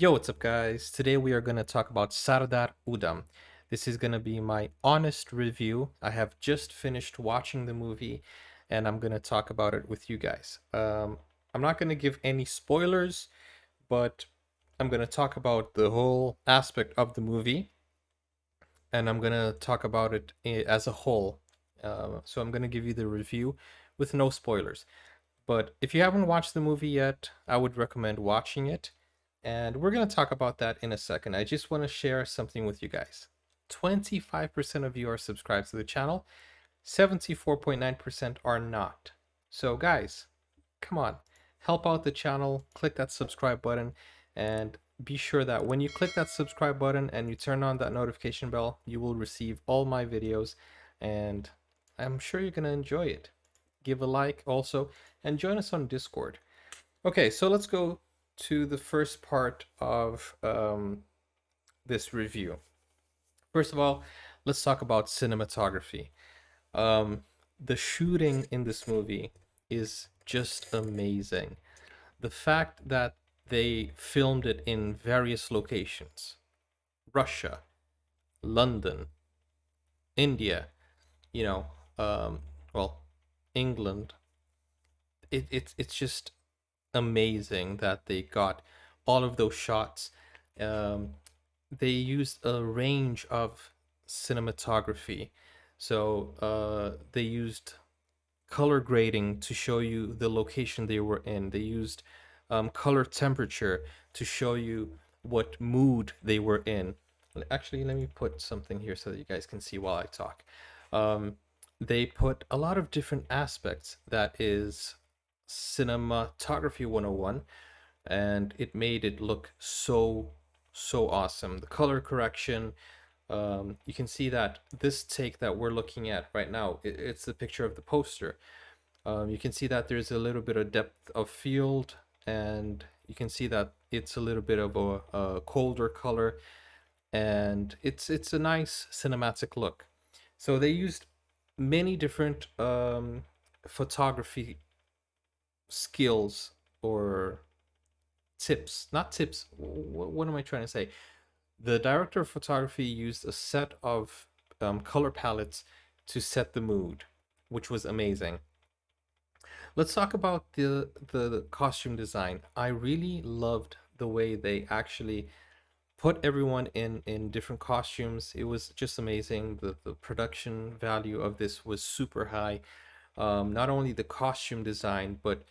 Yo, what's up, guys? Today we are going to talk about Sardar Udham. This is going to be my honest review. I have just finished watching the movie and I'm going to talk about it with you guys. I'm not going to give any spoilers, but I'm going to talk about the whole aspect of the movie and I'm going to talk about it as a whole. So I'm going to give you the review with no spoilers. But if you haven't watched the movie yet, I would recommend watching it. And we're going to talk about that in a second. I just want to share something with you guys. 25% of you are subscribed to the channel, 74.9% are not. So, guys, come on, help out the channel, click that subscribe button, and be sure that when you click that subscribe button and you turn on that notification bell, you will receive all my videos, and I'm sure you're going to enjoy it. Give a like also, and join us on Discord. Okay, so let's go to the first part of this review. First of all, let's talk about cinematography. Um, the shooting in this movie is just amazing. The fact that they filmed it in various locations: Russia, London, India, you know, um, well, England. It's just amazing that they got all of those shots. Um, they used a range of cinematography. So they used color grading to show you the location they were in. They used color temperature to show you what mood they were in. Actually, let me put something here so that you guys can see while I talk. Um, they put a lot of different aspects that is cinematography 101, and it made it look so awesome. The color correction, you can see that this take that we're looking at right now, it's the picture of the poster. You can see that there's a little bit of depth of field, and you can see that it's a little bit of a colder color, and it's a nice cinematic look. So they used many different photography skills or tips, not tips. What am I trying to say? The director of photography used a set of color palettes to set the mood, which was amazing. Let's talk about the costume design. I really loved the way they actually put everyone in different costumes. It was just amazing. The production value of this was super high. Not only the costume design, but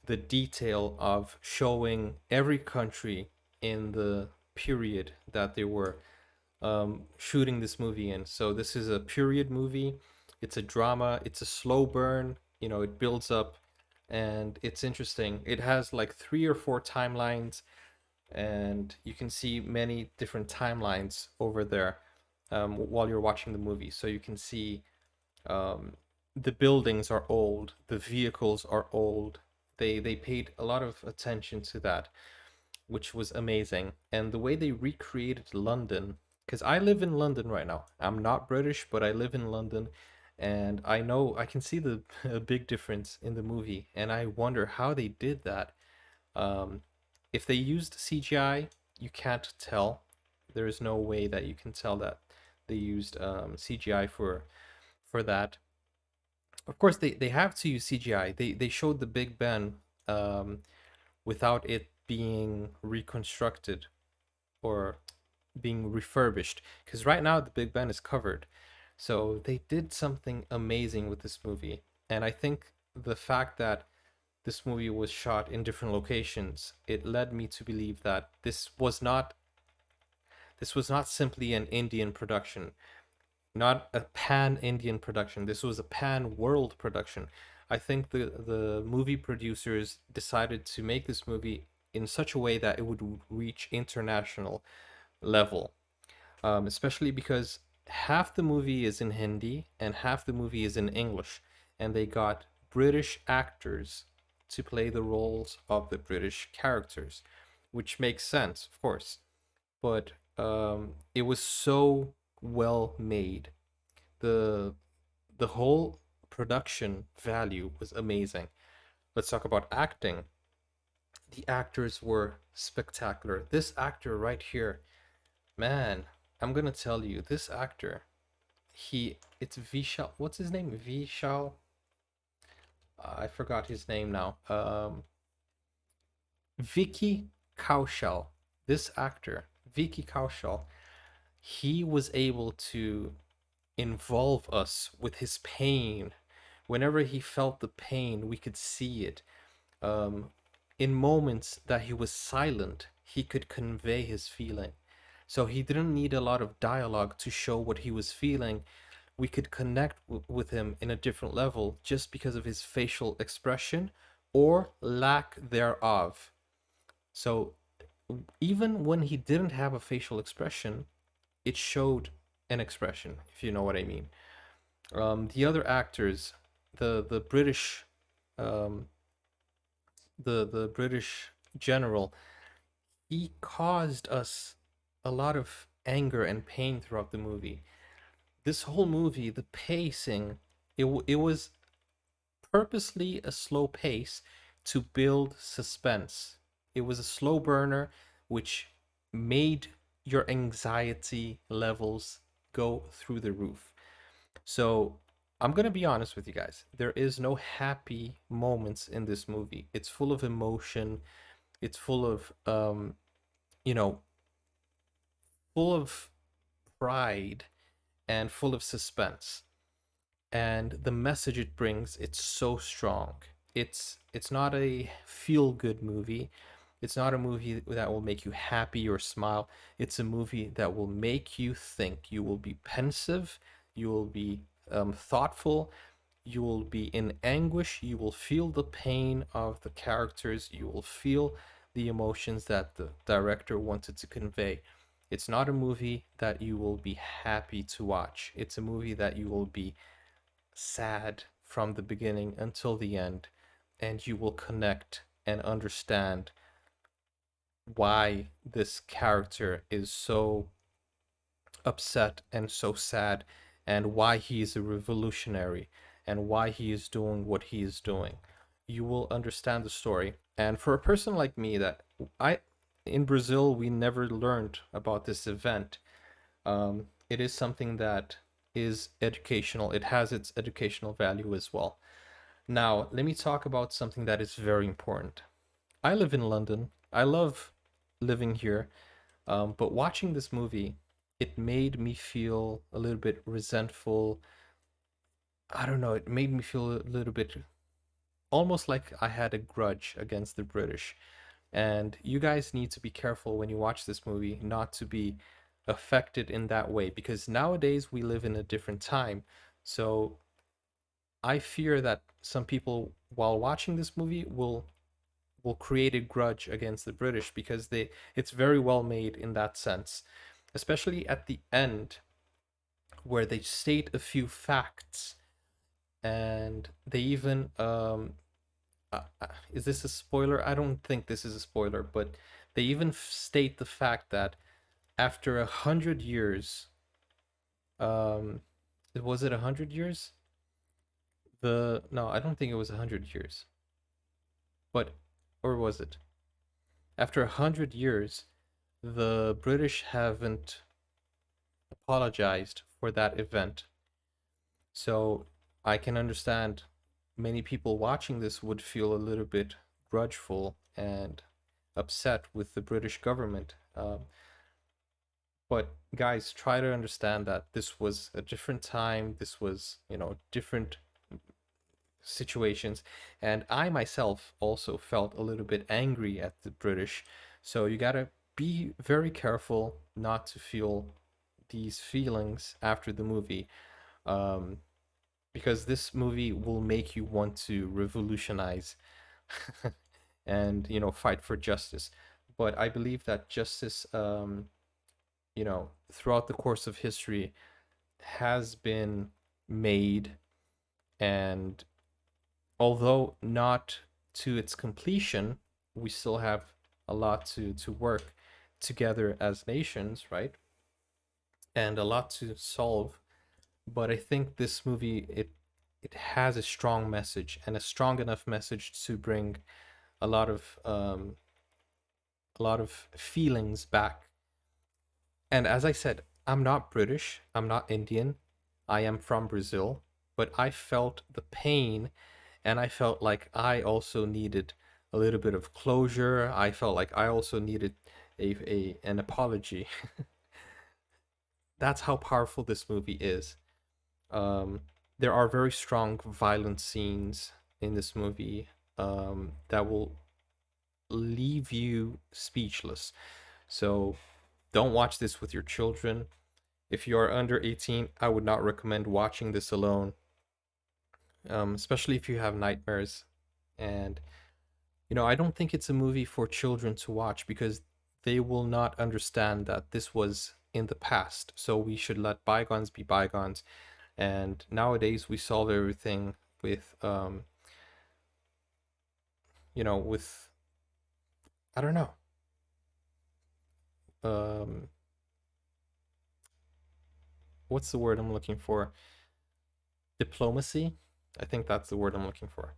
the detail of showing every country in the period that they were shooting this movie in. So this is a period movie. It's a drama. It's a slow burn. You know, it builds up, and it's interesting. It has like 3 or 4 timelines, and you can see many different timelines over there while you're watching the movie. So you can see um, the buildings are old, the vehicles are old. They paid a lot of attention to that, which was amazing. And the way they recreated London, because I live in London right now. I'm not British, but I live in London, and I know I can see the a big difference in the movie, and I wonder how they did that. Um, if they used CGI, you can't tell. There is no way that you can tell that they used CGI for that. Of course, they have to use CGI. They showed the Big Ben without it being reconstructed or being refurbished, because right now the Big Ben is covered. So they did something amazing with this movie, and I think the fact that this movie was shot in different locations, it led me to believe that this was not simply an Indian production, not a pan-Indian production. This was a pan-world production. I think the movie producers decided to make this movie in such a way that it would reach international level, especially because half the movie is in Hindi and half the movie is in English, and they got British actors to play the roles of the British characters, which makes sense, of course. But it was so well made. The the whole production value was amazing. Let's talk about acting. The actors were spectacular. This actor right here, man, I'm gonna tell you, this actor, it's Vishal. What's his name? Vishal. I forgot his name now. Vicky Kaushal. This actor, Vicky Kaushal, he was able to involve us with his pain. Whenever he felt the pain, we could see it. Um, in moments that he was silent, he could convey his feeling. So he didn't need a lot of dialogue to show what he was feeling. We could connect with him in a different level just because of his facial expression or lack thereof. So even when he didn't have a facial expression, it showed an expression, if you know what I mean. The other actors, the British, um, the British general, he caused us a lot of anger and pain throughout the movie. This whole movie, the pacing, it was purposely a slow pace to build suspense. It was a slow burner, which made your anxiety levels go through the roof. So I'm gonna be honest with you guys. There is no happy moments in this movie. It's full of emotion. It's full of you know, full of pride and full of suspense. And the message it brings, it's so strong. It's not a feel good movie. It's not a movie that will make you happy or smile. It's a movie that will make you think. You will be pensive. You will be thoughtful. You will be in anguish. You will feel the pain of the characters. You will feel the emotions that the director wanted to convey. It's not a movie that you will be happy to watch. It's a movie that you will be sad from the beginning until the end, and you will connect and understand why this character is so upset and so sad, and why he is a revolutionary, and why he is doing what he is doing. You will understand the story. And for a person like me, that I in Brazil we never learned about this event. It is something that is educational. It has its educational value as well. Now, let me talk about something that is very important. I live in London. I love living here. But watching this movie, it made me feel a little bit resentful. I don't know, it made me feel a little bit almost like I had a grudge against the British. And you guys need to be careful when you watch this movie not to be affected in that way, because nowadays we live in a different time. So I fear that some people, while watching this movie, will create a grudge against the British because it's very well made in that sense, especially at the end where they state a few facts, and they even is this a spoiler? I don't think this is a spoiler, but they even state the fact that after 100 years, um, was it 100 years? The no, I don't think it was 100 years, but or was it? After 100 years, the British haven't apologized for that event. So I can understand many people watching this would feel a little bit grudgeful and upset with the British government. But guys, try to understand that this was a different time. This was, different situations. And I myself also felt a little bit angry at the British. So you gotta be very careful not to feel these feelings after the movie. Um, because this movie will make you want to revolutionize and fight for justice. But I believe that justice, throughout the course of history, has been made, and although not to its completion, we still have a lot to work together as nations, right? And a lot to solve. But I think this movie, it has a strong message, and a strong enough message to bring a lot of a lot of feelings back. And as I said, I'm not British, I'm not Indian, I am from Brazil, but I felt the pain, and I felt like I also needed a little bit of closure. I felt like I also needed a an apology. That's how powerful this movie is. Um, there are very strong violent scenes in this movie that will leave you speechless. So don't watch this with your children. If you are under 18, I would not recommend watching this alone, especially if you have nightmares. And, I don't think it's a movie for children to watch because they will not understand that this was in the past. So we should let bygones be bygones. And nowadays we solve everything with, with, I don't know, um, what's the word I'm looking for? Diplomacy. I think that's the word I'm looking for.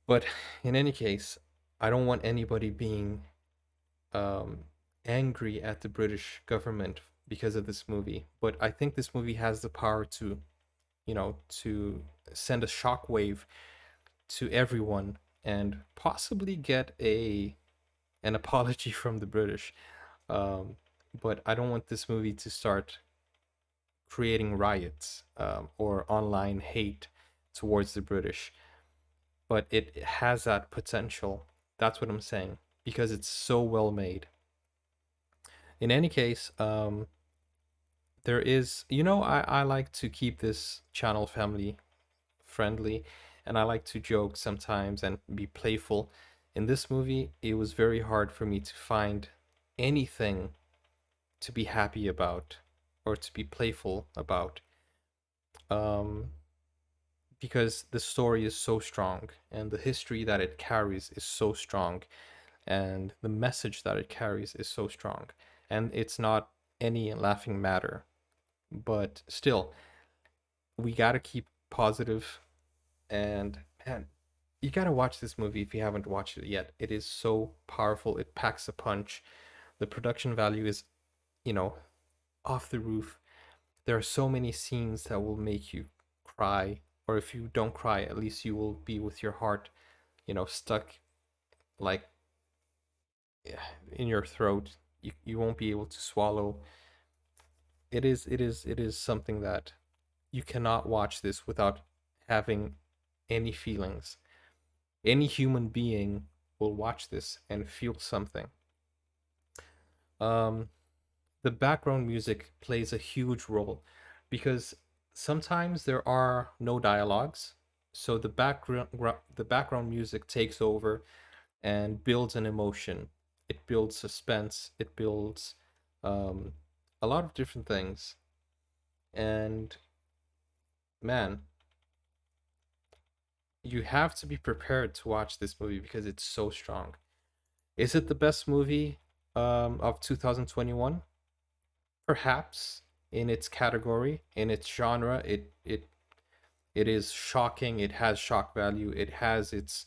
But in any case, I don't want anybody being um, angry at the British government because of this movie. But I think this movie has the power to, to send a shockwave to everyone and possibly get a an apology from the British. Um, but I don't want this movie to start creating riots or online hate towards the British. But it has that potential. That's what I'm saying because it's so well made. In any case, there is, I like to keep this channel family friendly, and I like to joke sometimes and be playful. In this movie, it was very hard for me to find anything to be happy about or to be playful about. Um, because the story is so strong and the history that it carries is so strong and the message that it carries is so strong, and it's not any laughing matter, but still we got to keep positive. And man, you got to watch this movie if you haven't watched it yet. It is so powerful, it packs a punch. The production value is, you know off the roof. There are so many scenes that will make you cry, or if you don't cry, at least you will be with your heart, stuck, like, in your throat. You won't be able to swallow. It is something that you cannot watch this without having any feelings. Any human being will watch this and feel something. Um, the background music plays a huge role because sometimes there are no dialogues, so the background music takes over and builds an emotion. It builds suspense. It builds um, a lot of different things. And man, you have to be prepared to watch this movie because it's so strong. Is it the best movie of 2021? Perhaps in its category, in its genre, it is shocking. It has shock value. It has its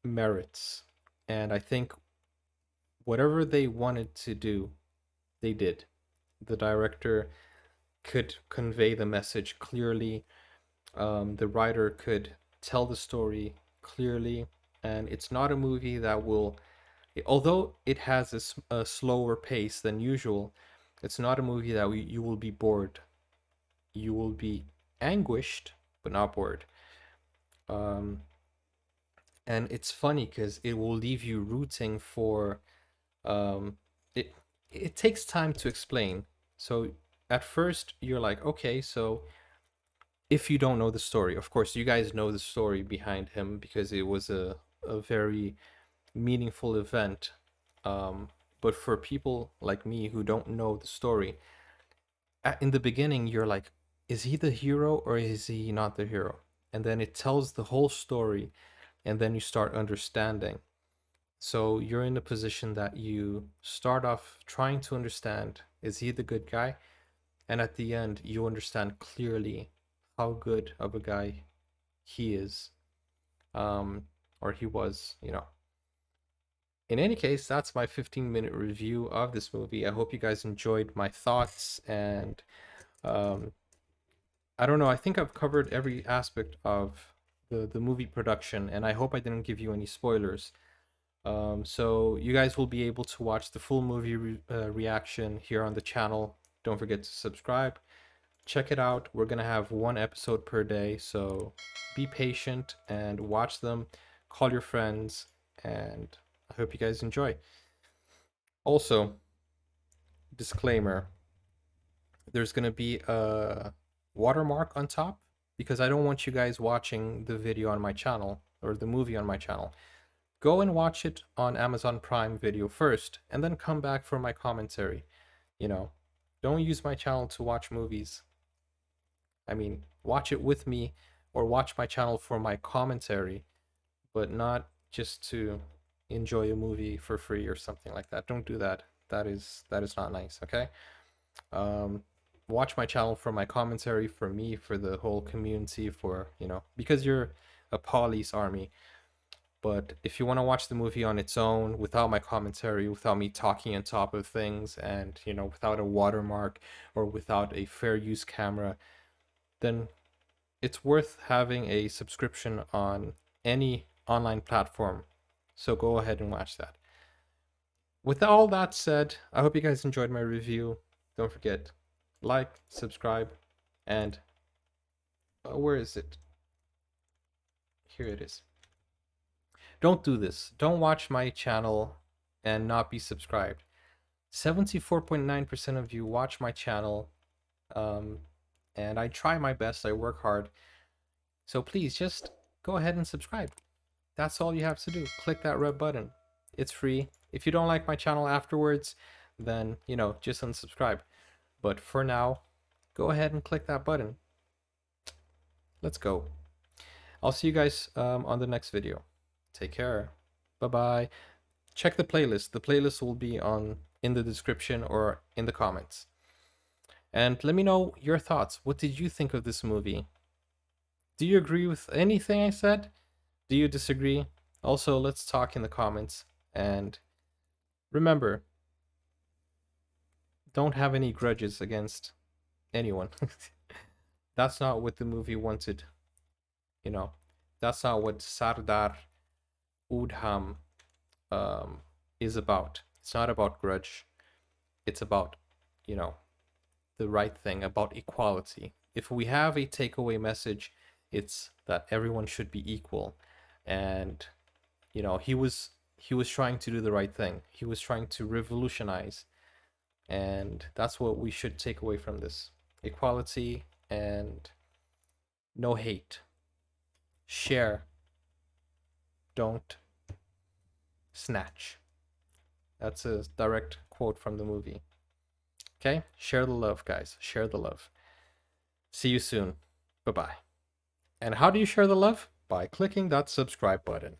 merits, and I think whatever they wanted to do, they did. The director could convey the message clearly. The writer could tell the story clearly, and it's not a movie that will, although it has a slower pace than usual, it's not a movie that you will be bored. You will be anguished, but not bored. Um, and it's funny because it will leave you rooting for. It it takes time to explain. So at first you're like, okay, so if you don't know the story, of course you guys know the story behind him because it was a very meaningful event. But for people like me who don't know the story, in the beginning you're like, is he the hero or is he not the hero? And then it tells the whole story, and then you start understanding. So you're in a position that you start off trying to understand, is he the good guy? And at the end you understand clearly how good of a guy he is. or he was, you know. In any case, that's my 15-minute review of this movie. I hope you guys enjoyed my thoughts, and um, I don't know. I think I've covered every aspect of the movie production, and I hope I didn't give you any spoilers. So you guys will be able to watch the full movie reaction here on the channel. Don't forget to subscribe. Check it out. We're gonna have one episode per day, so be patient and watch them. Call your friends, and I hope you guys enjoy. Also, disclaimer, there's gonna be a watermark on top because I don't want you guys watching the video on my channel or the movie on my channel. Go and watch it on Amazon Prime Video first, and then come back for my commentary. You know, don't use my channel to watch movies. I mean, watch it with me or watch my channel for my commentary, but not just to enjoy a movie for free or something like that. Don't do that. That is not nice, okay? Um, Watch my channel for my commentary, for me, for the whole community, for, you know, because you're a police army. But if you want to watch the movie on its own, without my commentary, without me talking on top of things, and, you know, without a watermark or without a fair use camera, then it's worth having a subscription on any online platform. So go ahead and watch that. With all that said, I hope you guys enjoyed my review. Don't forget, like, subscribe, and where is it? Here it is. Don't do this. Don't watch my channel and not be subscribed. 74.9% of you watch my channel, and I try my best. I work hard. So please just go ahead and subscribe. That's all you have to do. Click that red button. It's free. If you don't like my channel afterwards, then, you know, just unsubscribe. But for now, go ahead and click that button. Let's go. I'll see you guys on the next video. Take care. Bye-bye. Check the playlist. The playlist will be in the description or in the comments. And let me know your thoughts. What did you think of this movie? Do you agree with anything I said? Do you disagree? Also, let's talk in the comments. And remember, don't have any grudges against anyone. That's not what the movie wanted. You know, that's not what Sardar Udham is about. It's not about grudge. It's about, you know, the right thing, about equality. If we have a takeaway message, it's that everyone should be equal. And, you know, he was trying to do the right thing. He was trying to revolutionize. And that's what we should take away from this. Equality and no hate. Share. Don't snatch. That's a direct quote from the movie. Okay? Share the love, guys. Share the love. See you soon. Bye-bye. And how do you share the love? By clicking that subscribe button.